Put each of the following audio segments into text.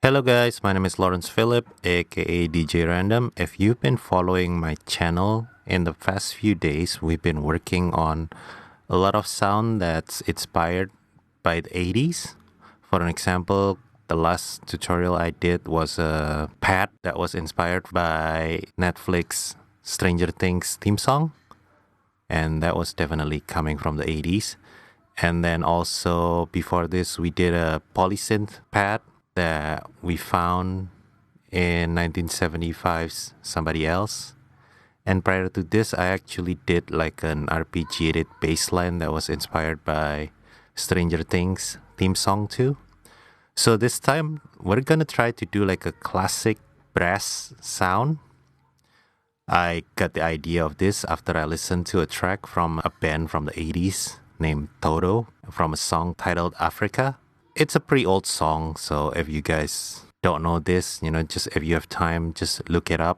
Hello guys, my name is Lawrence Phillip, aka DJ Random. If you've been following my channel in the past few days, we've been working on a lot of sound that's inspired by the 80s. For an example, the last tutorial I did was a pad that was inspired by Netflix Stranger Things theme song. And that was definitely coming from the 80s. And then also before this, we did a polysynth pad that we found in 1975's Somebody Else. And prior to this, I actually did like an arpeggiated bass line that was inspired by Stranger Things theme song too. So this time, we're gonna try to do like a classic brass sound. I got the idea of this after I listened to a track from a band from the 80s named Toto from a song titled Africa. It's a pretty old song, so if you guys don't know this, just if you have time, just look it up.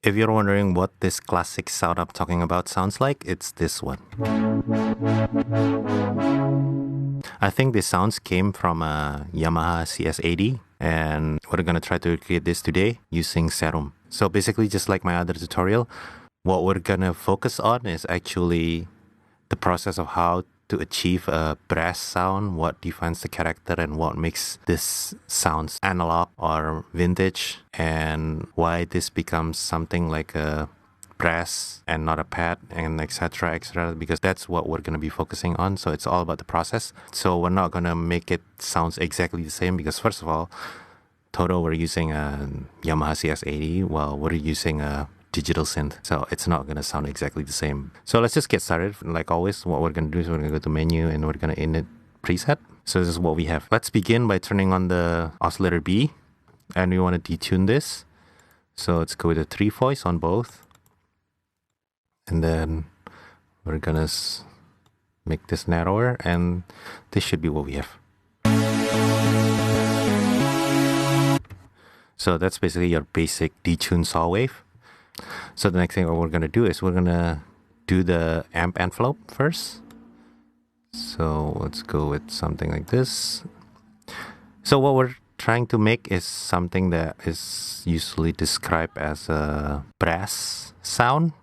If you're wondering what this classic sound I'm talking about sounds like, it's this one. I think the sounds came from a Yamaha CS80, and we're gonna try to recreate this today using Serum. So basically, just like my other tutorial, what we're gonna focus on is actually the process of how to achieve a brass sound, what defines the character and what makes this sounds analog or vintage, and why this becomes something like a brass and not a pad, and etc, because that's what we're going to be focusing on. So it's all about the process. So we're not going to make it sounds exactly the same, because first of all, Toto, we're using a Yamaha CS80 while we're using a digital synth, so it's not going to sound exactly the same. So let's just get started. Like always, what we're going to do is we're going to go to menu and we're going to init preset. So this is what we have. Let's begin by turning on the oscillator B, and we want to detune this. So let's go with a 3 voice on both, and then we're going to make this narrower, and this should be what we have. So that's basically your basic detune saw wave. So the next thing we're going to do is we're going to do the amp envelope first. So let's go with something like this. So what we're trying to make is something that is usually described as a brass sound.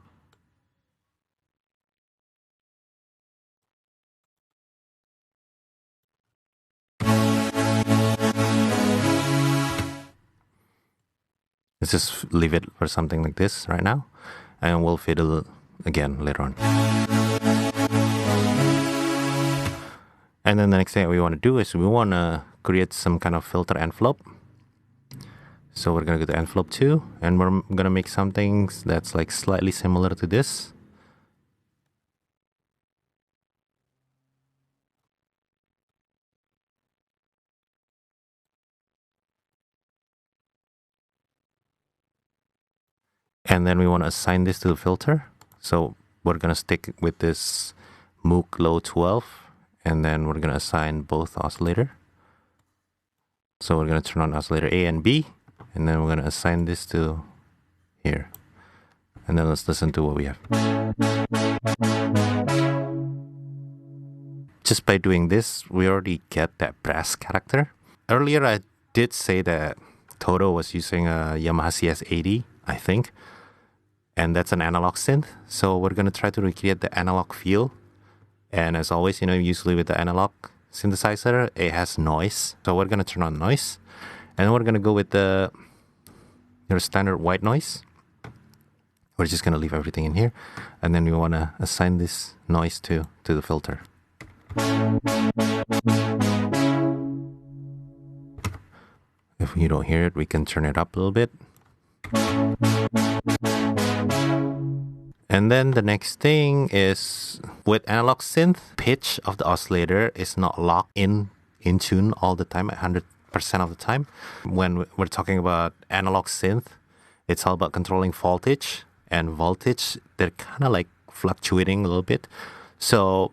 Let's just leave it for something like this right now, and we'll fiddle again later on. And then the next thing we want to do is we want to create some kind of filter envelope. So we're going to go to envelope 2, and we're going to make something that's like slightly similar to this. And then we want to assign this to the filter. So we're going to stick with this Moog low 12, and then we're going to assign both oscillator. So we're going to turn on oscillator A and B, and then we're going to assign this to here. And then let's listen to what we have. Just by doing this, we already get that brass character. Earlier I did say that Toto was using a Yamaha CS80, I think. And that's an analog synth. So we're going to try to recreate the analog feel. And as always, usually with the analog synthesizer, it has noise. So we're going to turn on noise. And we're going to go with your standard white noise. We're just going to leave everything in here. And then we want to assign this noise to the filter. If you don't hear it, we can turn it up a little bit. And then the next thing is with analog synth, pitch of the oscillator is not locked in tune all the time at 100% of the time. When we're talking about analog synth, it's all about controlling voltage, and voltage, they're kind of like fluctuating a little bit. So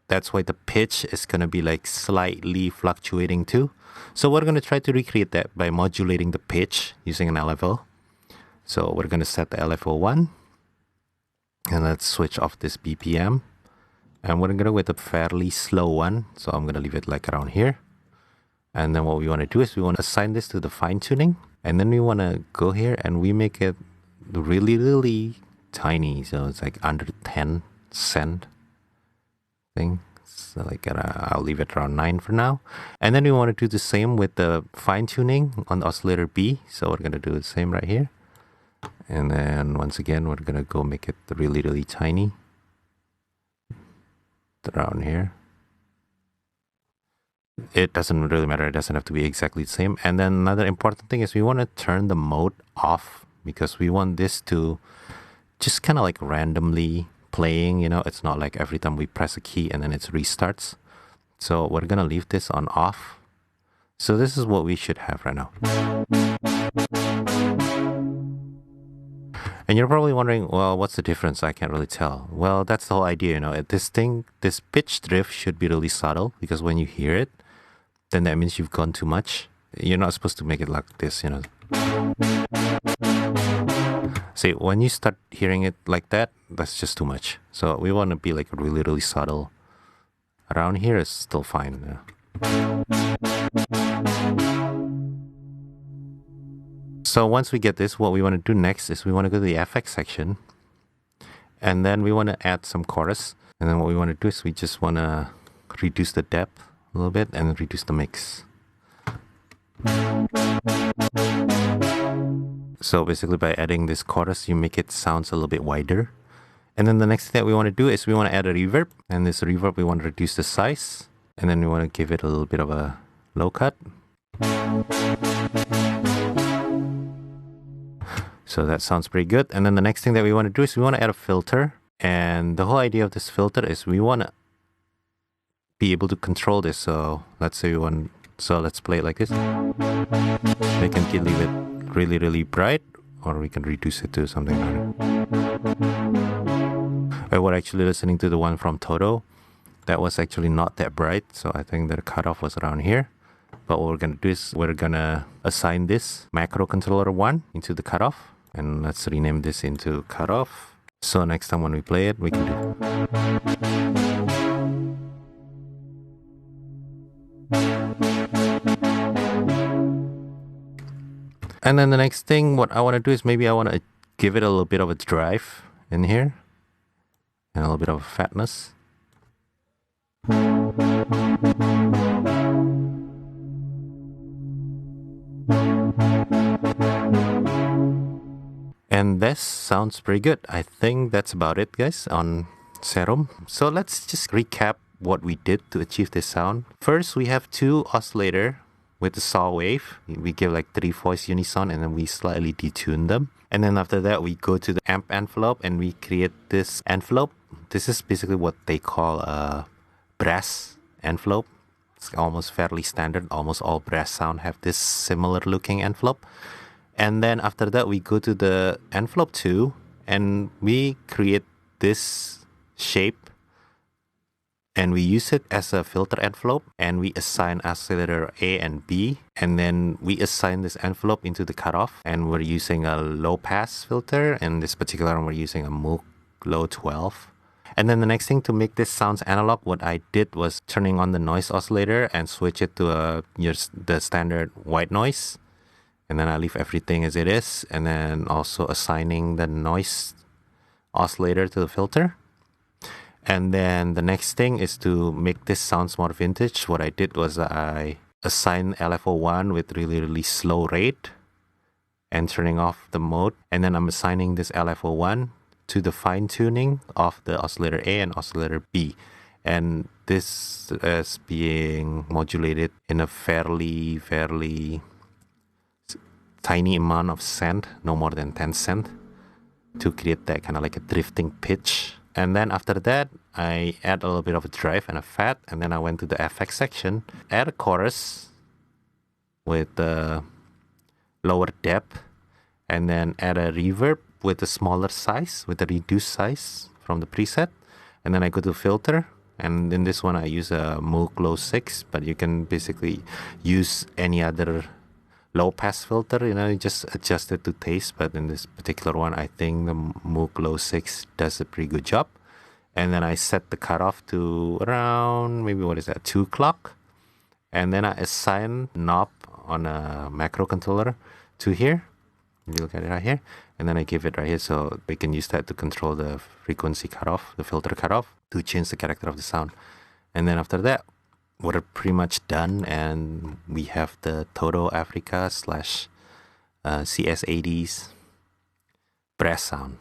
that's why the pitch is going to be like slightly fluctuating too. So we're going to try to recreate that by modulating the pitch using an LFO. So we're going to set the LFO 1. And let's switch off this BPM. And we're going to go with a fairly slow one. So I'm going to leave it like around here. And then what we want to do is we want to assign this to the fine tuning. And then we want to go here and we make it really, really tiny. So it's like under 10 cent thing. So like I'll leave it around 9 for now. And then we want to do the same with the fine tuning on the oscillator B. So we're going to do the same right here. And then once again, we're going to go make it really, really tiny. Around here. It doesn't really matter. It doesn't have to be exactly the same. And then another important thing is we want to turn the mode off because we want this to just kind of like randomly playing, you know. It's not like every time we press a key and then it restarts. So we're going to leave this on off. So this is what we should have right now. And you're probably wondering, well, what's the difference? I can't really tell. Well, that's the whole idea, you know. This pitch drift should be really subtle because when you hear it, then that means you've gone too much. You're not supposed to make it like this, you know. See, when you start hearing it like that, that's just too much. So we want to be like really, really subtle. Around here is still fine. Yeah. So once we get this, what we want to do next is we want to go to the FX section. And then we want to add some chorus. And then what we want to do is we just want to reduce the depth a little bit and reduce the mix. So basically by adding this chorus, you make it sounds a little bit wider. And then the next thing that we want to do is we want to add a reverb. And this reverb, we want to reduce the size. And then we want to give it a little bit of a low cut. So that sounds pretty good. And then the next thing that we want to do is we want to add a filter. And the whole idea of this filter is we want to be able to control this. So let's say let's play it like this. We can leave it really, really bright, or we can reduce it to something better. I was actually listening to the one from Toto. That was actually not that bright. So I think the cutoff was around here. But what we're going to do is we're going to assign this macro controller 1 into the cutoff. And let's rename this into cutoff. So next time when we play it, we can do. And then the next thing, what I want to do is maybe I want to give it a little bit of a drive in here. And a little bit of fatness. And this sounds pretty good. I think that's about it, guys, on Serum. So let's just recap what we did to achieve this sound. First, we have 2 oscillator with the saw wave. We give like 3 voice unison and then we slightly detune them. And then after that, we go to the amp envelope and we create this envelope. This is basically what they call a brass envelope. It's almost fairly standard. Almost all brass sound have this similar looking envelope. And then after that, we go to the envelope 2 and we create this shape and we use it as a filter envelope and we assign oscillator A and B. And then we assign this envelope into the cutoff and we're using a low pass filter. And this particular one, we're using a Moog low 12. And then the next thing to make this sounds analog, what I did was turning on the noise oscillator and switch it to the standard white noise. And then I leave everything as it is. And then also assigning the noise oscillator to the filter. And then the next thing is to make this sounds more vintage. What I did was I assigned LFO1 with really, really slow rate and turning off the mode. And then I'm assigning this LFO1 to the fine tuning of the oscillator A and oscillator B. And this is being modulated in a fairly tiny amount of cent, no more than 10 cent, to create that kind of like a drifting pitch. And then after that, I add a little bit of a drive and a fat, and then I went to the FX section, add a chorus with the lower depth, and then add a reverb with a smaller size, with a reduced size from the preset. And then I go to filter, and in this one I use a Moog Low 6, but you can basically use any other low pass filter, you know, you just adjust it to taste. But in this particular one, I think the Moog Low 6 does a pretty good job. And then I set the cutoff to around, maybe what is that, 2 o'clock. And then I assign knob on a macro controller to here. You look at it right here. And then I give it right here, so we can use that to control the frequency cutoff, the filter cutoff, to change the character of the sound. And then after that, we're pretty much done, and we have the Toto Africa slash CS80's brass sound.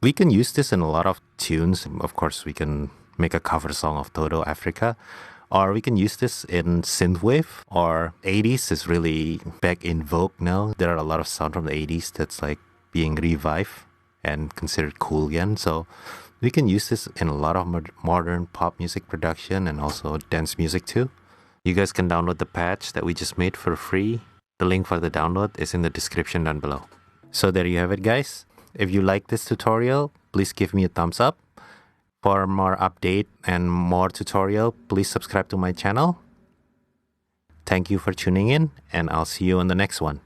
We can use this in a lot of tunes. Of course, we can make a cover song of Toto Africa, or we can use this in Synthwave, or 80s is really back in vogue now. There are a lot of sound from the 80s that's like being revived and considered cool again. So we can use this in a lot of modern pop music production and also dance music too. You guys can download the patch that we just made for free. The link for the download is in the description down below. So there you have it, guys. If you like this tutorial, please give me a thumbs up. For more update and more tutorial, please subscribe to my channel. Thank you for tuning in, and I'll see you on the next one.